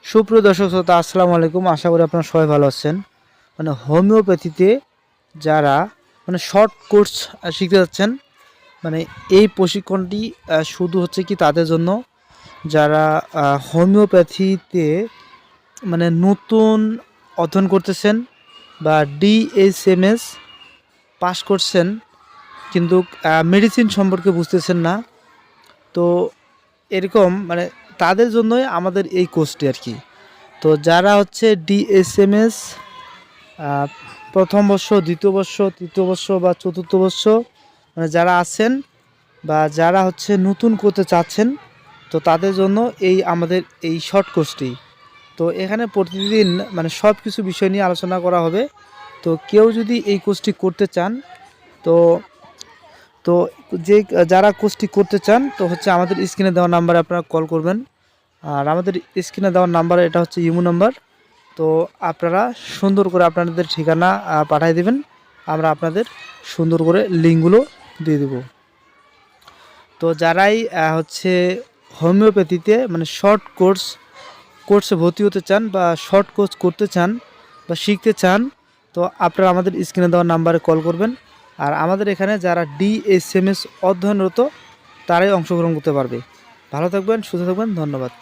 সুপ্রিয় দর্শক শ্রোতা, আসসালামু আলাইকুম। আশা করি আপনারা সবাই ভালো আছেন। হোমিওপ্যাথিতে যারা শর্ট কোর্স শিখতে যাচ্ছেন, এই প্রশিক্ষণটি শুধু হচ্ছে কি তাদের জন্য যারা হোমিওপ্যাথিতে নতুন অধ্যয়ন করতেছেন বা ডিএসএমএস পাস করছেন, কিন্তু মেডিসিন সম্পর্কে বুঝতেছেন না। তো এরকম তাদের জন্যই আমাদের এই কোর্সটি আর কি। তো যারা হচ্ছে ডিএসএমএস প্রথম বর্ষ, দ্বিতীয় বর্ষ, তৃতীয় বর্ষ বা চতুর্থ বর্ষ যারা আছেন বা যারা হচ্ছে নতুন করতে চাচ্ছেন, তো তাদের জন্য আমাদের এই শর্ট কোর্সটি। তো এখানে প্রতিদিন সব কিছু বিষয় নিয়ে আলোচনা করা হবে। তো কেউ যদি এই কোর্সটি করতে চান, তো তো যে যারা কোর্সটি করতে চান, তো হচ্ছে আমাদের স্ক্রিনে দেওয়া নাম্বারে আপনারা কল করবেন। আর আমাদের স্ক্রিনে দেওয়ার নাম্বার এটা হচ্ছে ইমো নাম্বার। তো আপনারা সুন্দর করে আপনাদের ঠিকানা পাঠিয়ে দেবেন, আমরা আপনাদের সুন্দর করে লিঙ্কগুলো দিয়ে দেব। তো যারাই হচ্ছে হোমিওপ্যাথিতে শর্ট কোর্সে ভর্তি হতে চান বা শর্ট কোর্স করতে চান বা শিখতে চান, তো আপনারা আমাদের স্ক্রিনে দেওয়া নাম্বারে কল করবেন। আর আমাদের এখানে যারা ডিএসএমএস অধ্যয়নরত তারাই অংশগ্রহণ করতে পারবে। ভালো থাকবেন, সুস্থ থাকবেন, ধন্যবাদ।